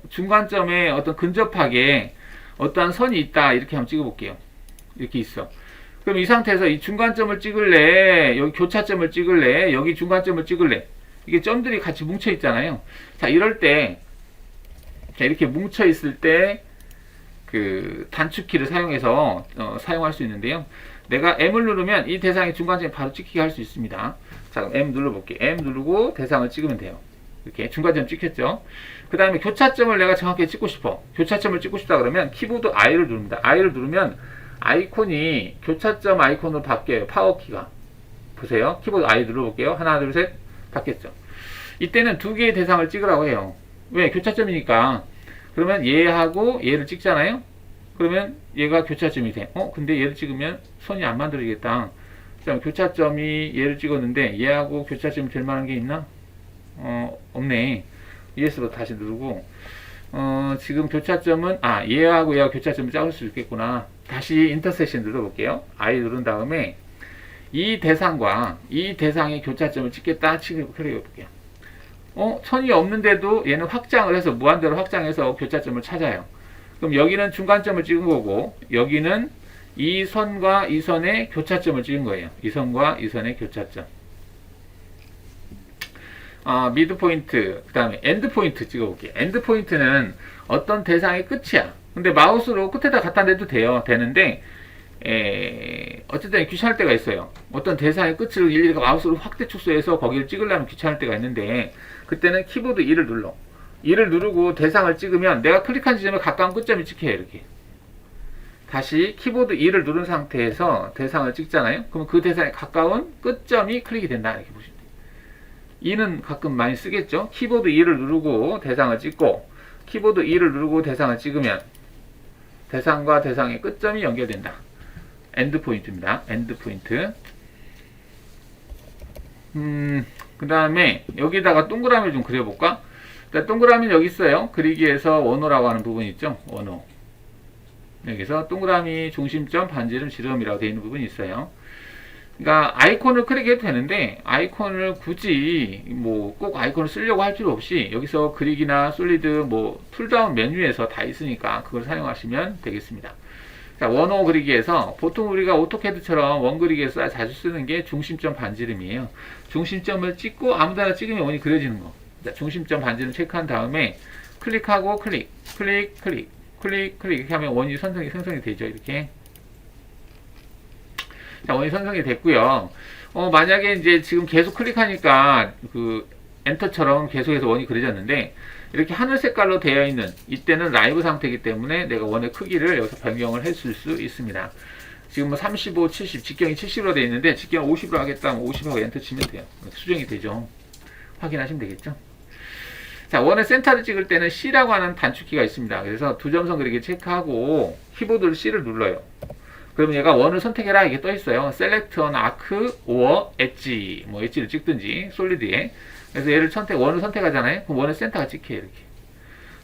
중간점에 어떤 근접하게 어떠한 선이 있다, 이렇게 한번 찍어 볼게요. 이렇게 있어. 그럼 이 상태에서 이 중간점을 찍을래, 여기 교차점을 찍을래, 여기 중간점을 찍을래. 이게 점들이 같이 뭉쳐 있잖아요. 자, 이럴 때, 자, 이렇게 뭉쳐 있을 때, 그 단축키를 사용해서 사용할 수 있는데요. 내가 M을 누르면 이 대상의 중간점이 바로 찍히게 할 수 있습니다. 자, 그럼 M 눌러볼게요. M 누르고 대상을 찍으면 돼요. 이렇게 중간점 찍혔죠. 그 다음에 교차점을 내가 정확히 찍고 싶어. 교차점을 찍고 싶다 그러면 키보드 I를 누릅니다. I를 누르면 아이콘이 교차점 아이콘으로 바뀌어요. 파워키가. 보세요. 키보드 I 눌러볼게요. 하나, 둘, 셋. 바뀌었죠. 이때는 두 개의 대상을 찍으라고 해요. 왜? 교차점이니까. 그러면 얘하고 얘를 찍잖아요. 그러면 얘가 교차점이 돼. 근데 얘를 찍으면 선이 안 만들어지겠다. 그다음 교차점이 얘를 찍었는데 얘하고 교차점이 될 만한 게 있나? 없네. ES로 다시 누르고 지금 교차점은 얘하고 얘하고 교차점을 잡을 수 있겠구나. 다시 인터섹션 눌러볼게요. I 누른 다음에 이 대상과 이 대상의 교차점을 찍겠다. 클릭해볼게요. 선이 없는데도 얘는 확장을 해서 무한대로 확장해서 교차점을 찾아요. 그럼 여기는 중간점을 찍은 거고 여기는 이 선과 이 선의 교차점을 찍은 거예요. 이 선과 이 선의 교차점. 미드 포인트, 그 다음에 엔드 포인트 찍어볼게요. 엔드 포인트는 어떤 대상의 끝이야. 근데 마우스로 끝에다 갖다 대도 되는데 어쨌든 귀찮을 때가 있어요. 어떤 대상의 끝을 일일이 마우스로 확대 축소해서 거기를 찍으려면 귀찮을 때가 있는데 그때는 키보드 2를 눌러. 2를 누르고 대상을 찍으면 내가 클릭한 지점에 가까운 끝점이 찍혀요. 이렇게. 다시 키보드 2를 누른 상태에서 대상을 찍잖아요. 그럼 그 대상에 가까운 끝점이 클릭이 된다. 이렇게 보시면 돼요. 2는 가끔 많이 쓰겠죠. 키보드 2를 누르고 대상을 찍고 키보드 2를 누르고 대상을 찍으면 대상과 대상의 끝점이 연결된다. 엔드 포인트입니다. 엔드 포인트. 그 다음에 여기다가 동그라미를 좀 그려볼까? 동그라미는 여기 있어요. 그리기에서 원호라고 하는 부분이 있죠. 원호. 여기서 동그라미 중심점 반지름 지름이라고 되어 있는 부분이 있어요. 그러니까 아이콘을 클릭해도 되는데 아이콘을 굳이 뭐 꼭 아이콘을 쓰려고 할 필요 없이 여기서 그리기나 솔리드 뭐 풀다운 메뉴에서 다 있으니까 그걸 사용하시면 되겠습니다. 자, 원호 그리기에서 보통 우리가 오토캐드처럼 원 그리기에서 자주 쓰는 게 중심점 반지름이에요. 중심점을 찍고 아무데나 찍으면 원이 그려지는 거. 자, 중심점 반지름 체크한 다음에 클릭하고 클릭 이렇게 하면 원이 생성이 되죠. 이렇게. 자, 원이 생성이 됐고요. 만약에 이제 지금 계속 클릭하니까 그 엔터처럼 계속해서 원이 그려졌는데 이렇게 하늘 색깔로 되어 있는 이때는 라이브 상태이기 때문에 내가 원의 크기를 여기서 변경을 했을 수 있습니다. 지금 뭐 35, 70, 직경이 70으로 되어 있는데 직경 50으로 하겠다면 50하고 엔터 치면 돼요. 수정이 되죠. 확인하시면 되겠죠. 자, 원의 센터를 찍을 때는 C라고 하는 단축키가 있습니다. 그래서 두 점선 그리기 체크하고 키보드를 C를 눌러요. 그러면 얘가 원을 선택해라 이게 떠 있어요. Select an arc or edge, 뭐 엣지를 찍든지 솔리드에. 그래서 얘를 원을 선택하잖아요. 그럼 원의 센터가 찍혀요. 이렇게.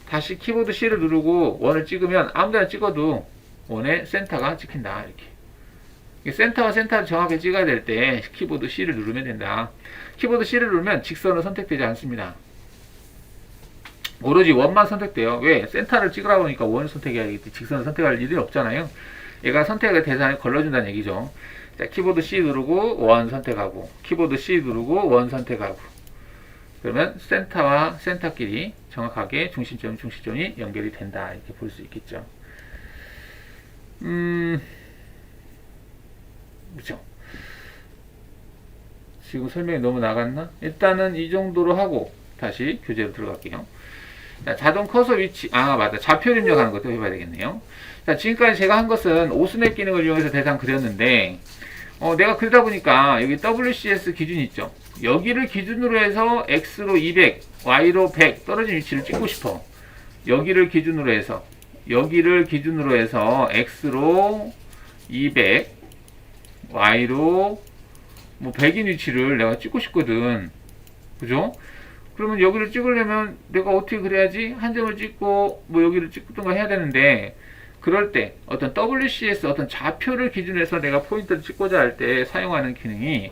다시 키보드 C를 누르고 원을 찍으면 아무데나 찍어도 원의 센터가 찍힌다. 이렇게. 센터와 센터를 정확하게 찍어야 될 때 키보드 C를 누르면 된다. 키보드 C를 누르면 직선은 선택되지 않습니다. 오로지 원만 선택돼요. 왜? 센터를 찍으라고 하니까 원을 선택해야겠지. 직선을 선택할 일이 없잖아요. 얘가 선택의 대상에 걸러준다는 얘기죠. 자, 키보드 C 누르고 원 선택하고 키보드 C 누르고 원 선택하고 그러면 센터와 센터끼리 정확하게 중심점이 연결이 된다. 이렇게 볼 수 있겠죠. 그렇죠. 지금 설명이 너무 나갔나? 일단은 이 정도로 하고 다시 교재로 들어갈게요. 자, 자동 커서 위치, 맞다. 좌표 입력하는 것도 해봐야 되겠네요. 자, 지금까지 제가 한 것은 오스냅 기능을 이용해서 대상 그렸는데, 내가 그리다 보니까 여기 WCS 기준이 있죠. 여기를 기준으로 해서 X로 200, Y로 100 떨어진 위치를 찍고 싶어. 여기를 기준으로 해서 X로 200, Y로 뭐 100인 위치를 내가 찍고 싶거든. 그죠? 그러면 여기를 찍으려면 내가 어떻게 그래야지? 한 점을 찍고 뭐 여기를 찍든가 해야 되는데 그럴 때 어떤 WCS 어떤 좌표를 기준해서 내가 포인트를 찍고자 할 때 사용하는 기능이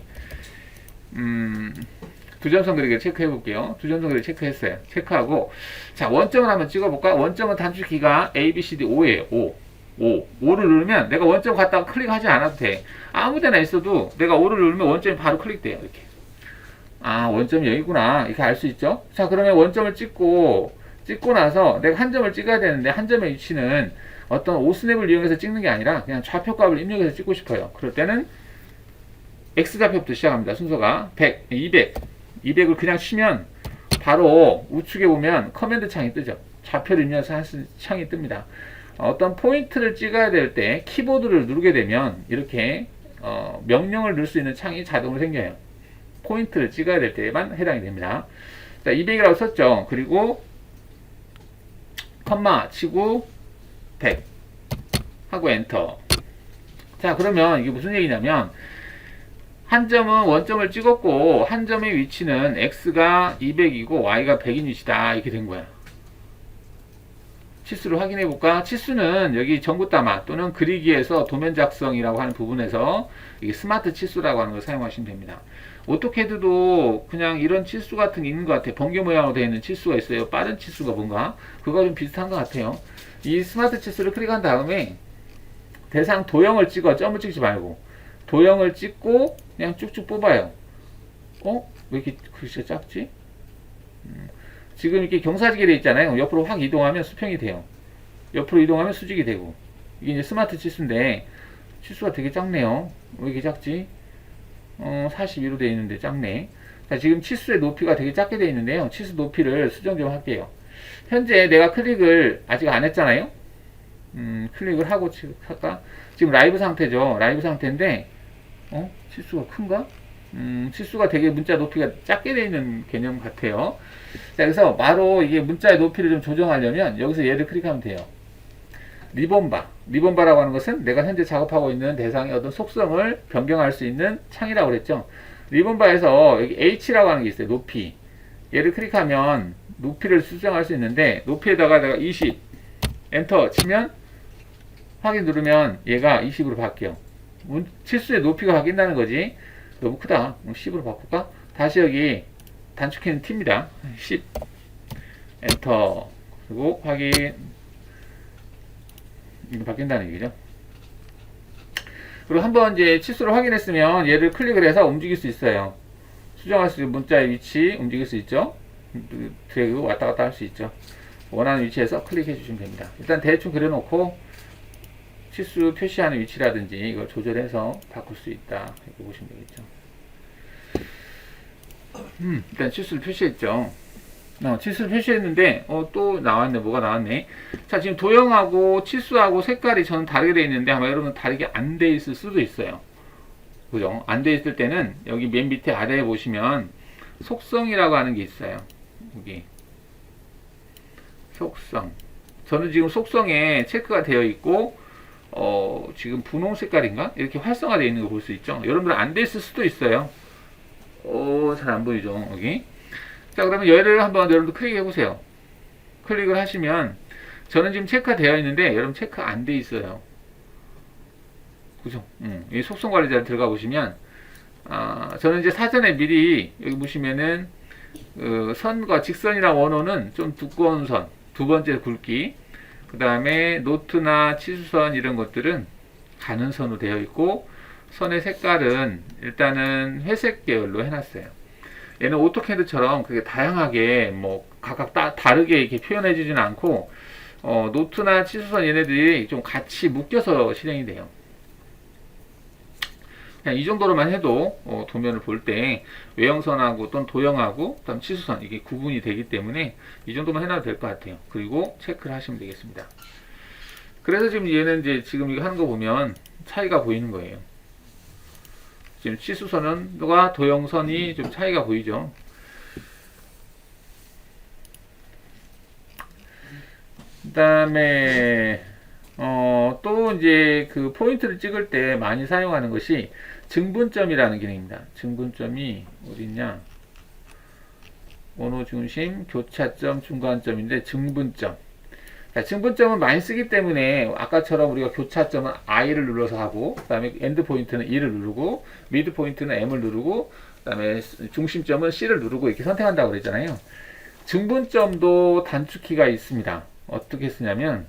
두점선 그리기를 체크해 볼게요. 두점선 그리기 체크했어요. 체크하고 자, 원점을 한번 찍어 볼까? 원점은 단축키가 A, B, C, D, 5예요. 5를 누르면 내가 원점 갔다가 클릭하지 않아도 돼. 아무 데나 있어도 내가 5를 누르면 원점이 바로 클릭돼요. 이렇게. 원점이 여기구나. 이렇게 알 수 있죠? 자, 그러면 원점을 찍고 나서 내가 한 점을 찍어야 되는데 한 점의 위치는 어떤 오스냅을 이용해서 찍는 게 아니라 그냥 좌표값을 입력해서 찍고 싶어요. 그럴 때는 X좌표부터 시작합니다. 순서가 100, 200을 그냥 치면 바로 우측에 보면 커맨드 창이 뜨죠. 좌표를 입력해서 하는 창이 뜹니다. 어떤 포인트를 찍어야 될 때 키보드를 누르게 되면 이렇게 명령을 넣을 수 있는 창이 자동으로 생겨요. 포인트를 찍어야 될 때만 해당이 됩니다. 자, 200이라고 썼죠. 그리고 컴마 치고 100 하고 엔터. 자, 그러면 이게 무슨 얘기냐면 한 점은 원점을 찍었고 한 점의 위치는 x가 200이고 y가 100인 위치다 이렇게 된 거야. 치수를 확인해 볼까? 치수는 여기 전구따마 또는 그리기에서 도면 작성이라고 하는 부분에서 이게 스마트 치수라고 하는 걸 사용하시면 됩니다. 오토캐드도 그냥 이런 치수 같은 게 있는 것 같아요. 번개 모양으로 되어 있는 치수가 있어요. 빠른 치수가 뭔가 그거 좀 비슷한 것 같아요. 이 스마트 치수를 클릭한 다음에 대상 도형을 찍어. 점을 찍지 말고 도형을 찍고 그냥 쭉쭉 뽑아요. 왜 이렇게 글씨가 작지? 지금 이렇게 경사지게 되어 있잖아요. 옆으로 확 이동하면 수평이 돼요. 옆으로 이동하면 수직이 되고. 이게 이제 스마트 치수인데 치수가 되게 작네요. 왜 이렇게 작지? 42로 되어 있는데 작네. 자, 지금 치수의 높이가 되게 작게 되어 있는데요. 치수 높이를 수정 좀 할게요. 현재 내가 클릭을 아직 안 했잖아요. 클릭을 하고 할까? 지금 라이브 상태죠. 라이브 상태인데 치수가 큰가? 치수가 되게 문자 높이가 작게 되어 있는 개념 같아요. 자, 그래서 바로 이게 문자의 높이를 좀 조정하려면 여기서 얘를 클릭하면 돼요. 리본바라고 하는 것은 내가 현재 작업하고 있는 대상의 어떤 속성을 변경할 수 있는 창이라고 그랬죠. 리본바에서 여기 H라고 하는 게 있어요. 높이. 얘를 클릭하면 높이를 수정할 수 있는데 높이에다가 내가 20 엔터 치면 확인 누르면 얘가 20으로 바뀌어. 치수의 높이가 바뀐다는 거지. 너무 크다. 10으로 바꿀까? 다시 여기 단축키는 T입니다. 10 엔터 그리고 확인. 이거 바뀐다는 얘기죠. 그리고 한번 이제 치수를 확인했으면 얘를 클릭을 해서 움직일 수 있어요. 수정할 수 있는 문자의 위치 움직일 수 있죠. 드래그 왔다 갔다 할 수 있죠. 원하는 위치에서 클릭해 주시면 됩니다. 일단 대충 그려놓고 치수 표시하는 위치라든지 이걸 조절해서 바꿀 수 있다 이렇게 보시면 되겠죠. 일단 치수를 표시했죠. 치수를 표시했는데 또 나왔네. 뭐가 나왔네. 자, 지금 도형하고 치수하고 색깔이 저는 다르게 되어 있는데 아마 여러분 다르게 안 되어 있을 수도 있어요. 그죠? 안 되어 있을 때는 여기 맨 밑에 아래에 보시면 속성이라고 하는 게 있어요. 여기 속성. 저는 지금 속성에 체크가 되어 있고 지금 분홍 색깔인가? 이렇게 활성화되어 있는 거 볼 수 있죠. 여러분들 안 되어 있을 수도 있어요. 잘 안 보이죠? 여기. 자, 그러면 얘를 한번 여러분들 클릭해 보세요. 클릭을 하시면 저는 지금 체크가 되어 있는데 여러분 체크 안 돼 있어요. 그죠? 이 속성 관리자를 들어가 보시면 저는 이제 사전에 미리 여기 보시면은 선과 직선이랑 원호는 좀 두꺼운 선, 두 번째 굵기, 그 다음에 노트나 치수선 이런 것들은 가는 선으로 되어 있고 선의 색깔은 일단은 회색 계열로 해놨어요. 얘는 오토캐드처럼 그게 다양하게 뭐 각각 다르게 이렇게 표현해 주지는 않고 노트나 치수선 얘네들이 좀 같이 묶여서 실행이 돼요. 그냥 이 정도로만 해도 도면을 볼 때 외형선하고 또는 도형하고 그다음 치수선 이게 구분이 되기 때문에 이 정도만 해놔도 될 것 같아요. 그리고 체크를 하시면 되겠습니다. 그래서 지금 얘는 이제 지금 이거 하는 거 보면 차이가 보이는 거예요. 지금 치수선과 도형선이 좀 차이가 보이죠. 그 다음에 또 이제 그 포인트를 찍을 때 많이 사용하는 것이 증분점이라는 기능입니다. 증분점이 어디 있냐? 원호 중심, 교차점, 중간점인데 증분점. 자, 증분점은 많이 쓰기 때문에 아까처럼 우리가 교차점은 I를 눌러서 하고, 그 다음에 엔드 포인트는 E를 누르고, 미드 포인트는 M을 누르고, 그 다음에 중심점은 C를 누르고 이렇게 선택한다고 그랬잖아요. 증분점도 단축키가 있습니다. 어떻게 쓰냐면,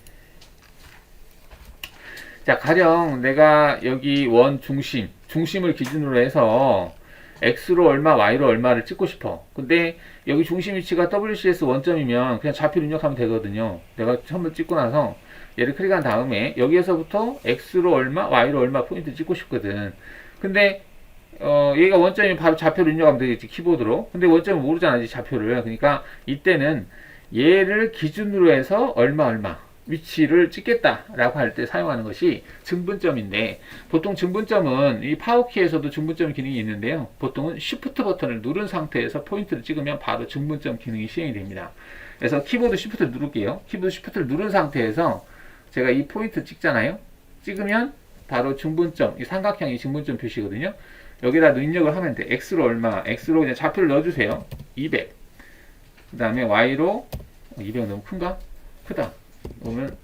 자, 가령 내가 여기 원 중심을 기준으로 해서 X로 얼마, Y로 얼마를 찍고 싶어. 근데 여기 중심 위치가 WCS 원점이면 그냥 좌표를 입력하면 되거든요. 내가 처음 찍고 나서 얘를 클릭한 다음에 여기에서부터 X로 얼마, Y로 얼마 포인트 찍고 싶거든. 근데 얘가 원점이면 바로 좌표를 입력하면 되겠지, 키보드로. 근데 원점을 모르잖아, 이 좌표를. 그러니까 이때는 얘를 기준으로 해서 얼마 위치를 찍겠다라고 할 때 사용하는 것이 증분점인데, 보통 증분점은 이 파워키에서도 증분점 기능이 있는데요. 보통은 Shift 버튼을 누른 상태에서 포인트를 찍으면 바로 증분점 기능이 시행이 됩니다. 그래서 키보드 Shift를 누를게요. 키보드 Shift를 누른 상태에서 제가 이 포인트 찍잖아요. 찍으면 바로 증분점, 이 삼각형이 증분점 표시거든요. 여기다 입력을 하면 돼. X로 얼마, X로 그냥 좌표를 넣어주세요. 200. 그 다음에 Y로 200 너무 큰가? 크다. 그러면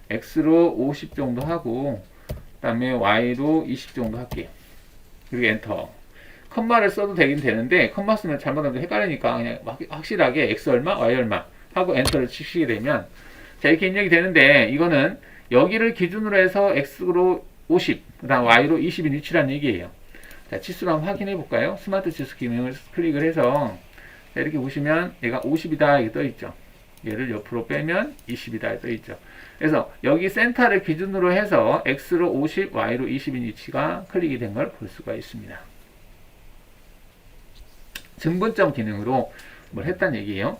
X로 50 정도 하고, 그 다음에 Y로 20 정도 할게요. 그리고 엔터. 컴마를 써도 되긴 되는데, 컴마 쓰면 잘못하면 헷갈리니까 그냥 확실하게 X 얼마, Y 얼마 하고 엔터를 치시게 되면, 자, 이렇게 입력이 되는데, 이거는 여기를 기준으로 해서 X로 50, 그 다음 Y로 20인 위치라는 얘기예요. 자, 치수를 한번 확인해 볼까요? 스마트 치수 기능을 클릭을 해서, 자, 이렇게 보시면 얘가 50이다 이렇게 떠 있죠. 얘를 옆으로 빼면 20이다 떠 있죠. 그래서 여기 센터를 기준으로 해서 X로 50, Y로 20인 위치가 클릭이 된 걸 볼 수가 있습니다. 증분점 기능으로 뭘 했단 얘기예요.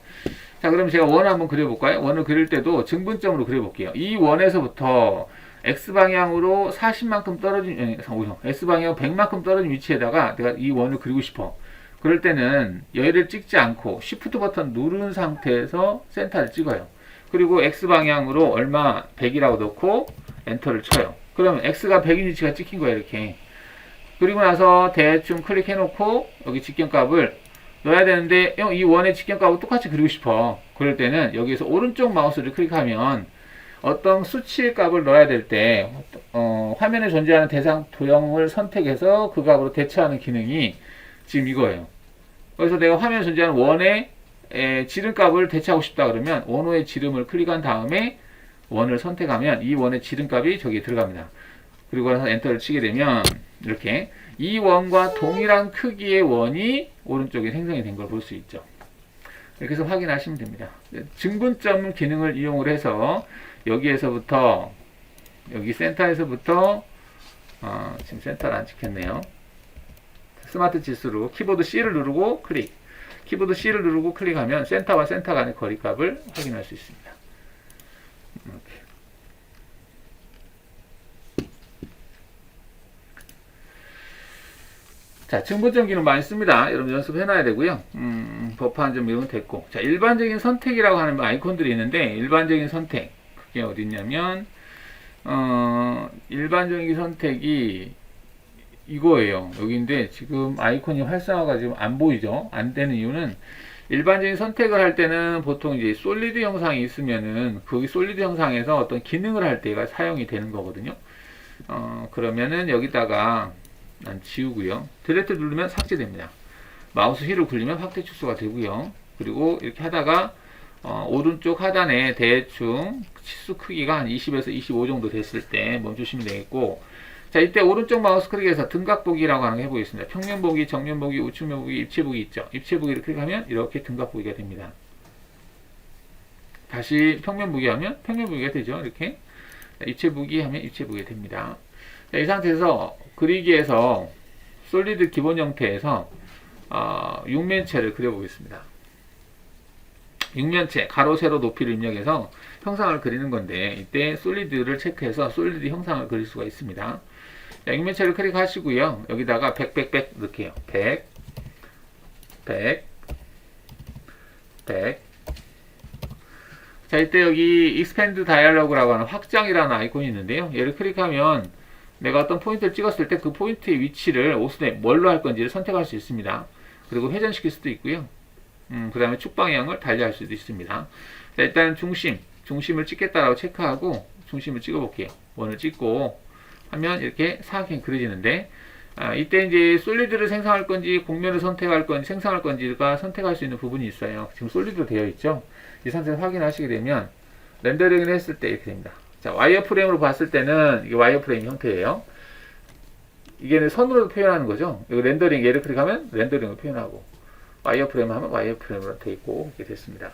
자, 그럼 제가 원을 한번 그려볼까요? 원을 그릴 때도 증분점으로 그려볼게요. 이 원에서부터 X방향으로 40만큼 떨어진, S방향 100만큼 떨어진 위치에다가 내가 이 원을 그리고 싶어. 그럴 때는 얘를 찍지 않고 Shift 버튼 누른 상태에서 센터를 찍어요. 그리고 X방향으로 얼마 100이라고 넣고 엔터를 쳐요. 그러면 X가 100인 위치가 찍힌 거예요. 이렇게. 그리고 나서 대충 클릭해 놓고 여기 직경값을 넣어야 되는데 이 원의 직경값을 똑같이 그리고 싶어. 그럴 때는 여기에서 오른쪽 마우스를 클릭하면 어떤 수치 값을 넣어야 될 때 화면에 존재하는 대상 도형을 선택해서 그 값으로 대처하는 기능이 지금 이거예요. 그래서 내가 화면에 존재하는 원의 지름값을 대체하고 싶다 그러면 원호의 지름을 클릭한 다음에 원을 선택하면 이 원의 지름값이 저기에 들어갑니다. 그리고 나서 엔터를 치게 되면 이렇게 이 원과 동일한 크기의 원이 오른쪽에 생성이 된 걸 볼 수 있죠. 이렇게 해서 확인하시면 됩니다. 증분점 기능을 이용을 해서 여기에서부터 여기 센터에서부터 지금 센터를 안 찍혔네요. 스마트 지수로 키보드 C를 누르고 클릭, 키보드 C를 누르고 클릭하면 센터와 센터 간의 거리값을 확인할 수 있습니다. 이렇게. 자, 증분점 기능 많이 씁니다. 여러분 연습해놔야 되고요. 버퍼한 점 이런 건 됐고, 자, 일반적인 선택이라고 하는 아이콘들이 있는데, 일반적인 선택 그게 어디 있냐면 일반적인 선택이 이거예요. 여기인데 지금 아이콘이 활성화가 지금 안 보이죠? 안 되는 이유는 일반적인 선택을 할 때는 보통 이제 솔리드 형상이 있으면은 거기 솔리드 형상에서 어떤 기능을 할 때가 사용이 되는 거거든요. 그러면은 여기다가 난 지우고요. 딜리트 누르면 삭제됩니다. 마우스 휠을 굴리면 확대 축소가 되고요. 그리고 이렇게 하다가 오른쪽 하단에 대충 치수 크기가 한 20에서 25 정도 됐을 때 멈추시면 되겠고, 자, 이때 오른쪽 마우스 클릭해서 등각 보기라고 하는 거 해보겠습니다. 평면 보기, 정면 보기, 우측면 보기, 입체 보기 있죠. 입체 보기를 클릭하면 이렇게 등각 보기가 됩니다. 다시 평면 보기 하면 평면 보기가 되죠. 이렇게. 자, 입체 보기 하면 입체 보기가 됩니다. 자, 이 상태에서 그리기에서 솔리드 기본 형태에서 육면체를 그려보겠습니다. 육면체, 가로, 세로, 높이를 입력해서 형상을 그리는 건데, 이때 솔리드를 체크해서 솔리드 형상을 그릴 수가 있습니다. 자, 육면체를 클릭하시고요. 여기다가 100 넣을게요. 100 자, 이때 여기 expand dialog라고 하는 확장이라는 아이콘이 있는데요. 얘를 클릭하면 내가 어떤 포인트를 찍었을 때 그 포인트의 위치를 옷에 뭘로 할 건지를 선택할 수 있습니다. 그리고 회전시킬 수도 있고요. 그 다음에 축 방향을 달리할 수도 있습니다. 자, 일단 중심을 찍겠다라고 체크하고 중심을 찍어 볼게요. 원을 찍고 하면 이렇게 사각형이 그려지는데, 이때 이제 솔리드를 생성할 건지 곡면을 선택할 건지 생성할 건지가 선택할 수 있는 부분이 있어요. 지금 솔리드로 되어 있죠. 이 상태에서 확인하시게 되면 렌더링을 했을 때 이렇게 됩니다. 자, 와이어프레임으로 봤을 때는 이게 와이어프레임 형태예요. 이게 선으로 표현하는 거죠. 여기 렌더링, 얘를 클릭하면 렌더링을 표현하고, 와이어프레임 하면 와이어프레임으로 되어 있고, 이렇게 됐습니다.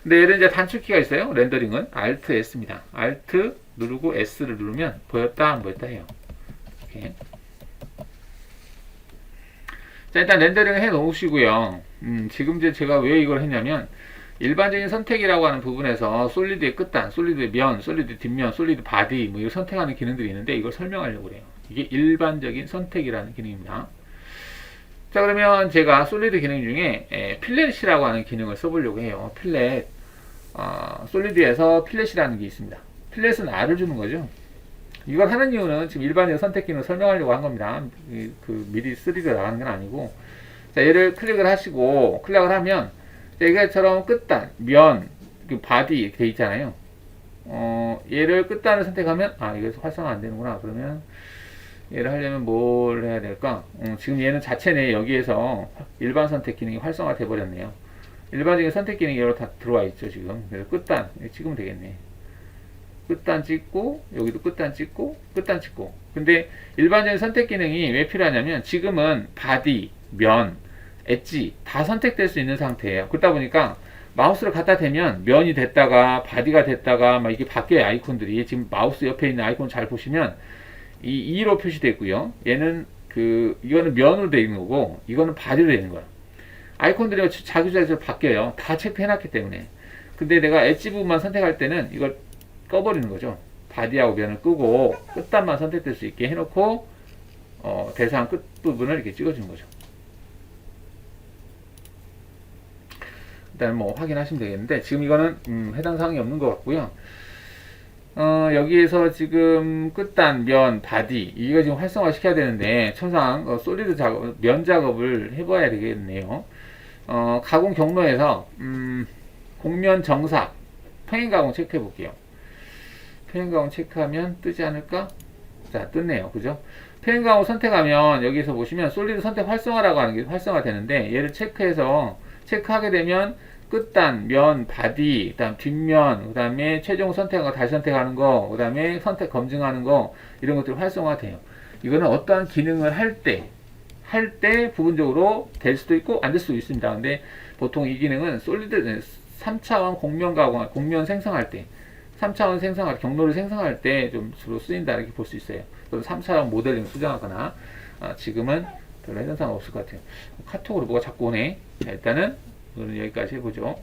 근데 얘는 이제 단축키가 있어요. 렌더링은 Alt S입니다. Alt 누르고 S를 누르면 보였다 안 보였다 해요. 이렇게. 자, 일단 렌더링을 해 놓으시고요. 지금 이제 제가 왜 이걸 했냐면, 일반적인 선택이라고 하는 부분에서 솔리드의 끝단, 솔리드의 면, 솔리드 뒷면, 솔리드 바디 뭐 이걸 선택하는 기능들이 있는데 이걸 설명하려고 그래요. 이게 일반적인 선택이라는 기능입니다. 자, 그러면 제가 솔리드 기능 중에 필렛이라고 하는 기능을 써보려고 해요. 필렛. 솔리드에서 필렛이라는 게 있습니다. 필렛은 R을 주는 거죠. 이걸 하는 이유는 지금 일반적인 선택 기능을 설명하려고 한 겁니다. 미리 3D로 나가는 건 아니고. 자, 얘를 클릭을 하시고, 클릭을 하면, 이것처럼 끝단, 면, 바디 이렇게 돼 있잖아요. 얘를 끝단을 선택하면, 이거 활성화 안 되는구나. 그러면, 얘를 하려면 뭘 해야 될까? 지금 얘는 자체 내 여기에서 일반 선택 기능이 활성화 돼 버렸네요. 일반적인 선택 기능이 여기로 다 들어와 있죠, 지금. 그래서 끝단, 찍으면 되겠네. 끝단 찍고, 여기도 끝단 찍고, 끝단 찍고. 근데 일반적인 선택 기능이 왜 필요하냐면, 지금은 바디, 면, 엣지 다 선택될 수 있는 상태예요. 그러다 보니까 마우스를 갖다 대면 면이 됐다가 바디가 됐다가 막 이게 바뀌어요. 아이콘들이. 지금 마우스 옆에 있는 아이콘 잘 보시면 이 2로 표시되어 있고요. 얘는 이거는 면으로 되어 있는 거고 이거는 바디로 되어 있는 거야. 아이콘들이 자기자기로 바뀌어요. 다 체크해 놨기 때문에. 근데 내가 엣지 부분만 선택할 때는 이걸 꺼버리는 거죠. 바디하고 면을 끄고 끝단만 선택될 수 있게 해놓고 대상 끝 부분을 이렇게 찍어주는 거죠. 일단 뭐 확인하시면 되겠는데 지금 이거는 해당 사항이 없는 것 같고요. 여기에서 지금 끝단, 면, 바디 이거 지금 활성화 시켜야 되는데 천상 솔리드 작업, 면 작업을 해봐야 되겠네요. 가공 경로에서 곡면 정삭 평행 가공 체크해 볼게요. 평행 가공 체크하면 뜨지 않을까? 자, 떴네요. 그죠? 평행 가공 선택하면 여기서 보시면 솔리드 선택 활성화라고 하는 게 활성화 되는데 얘를 체크하게 되면 끝단, 면, 바디, 그다음 뒷면, 그다음에 최종 선택하고 다시 선택하는 거, 그다음에 선택 검증하는 거 이런 것들이 활성화돼요. 이거는 어떠한 기능을 할 때 부분적으로 될 수도 있고 안 될 수도 있습니다. 근데 보통 이 기능은 솔리드 3차원 곡면 가공, 곡면 생성할 때 3차원 생성할 경로를 생성할 때 좀 주로 쓰인다 이렇게 볼 수 있어요. 그럼 3차원 모델링 수정하거나 지금은 별로 해당 사항 없을 것 같아요. 카톡으로 뭐가 자꾸 오네. 자, 일단은 오늘은 여기까지 해보죠.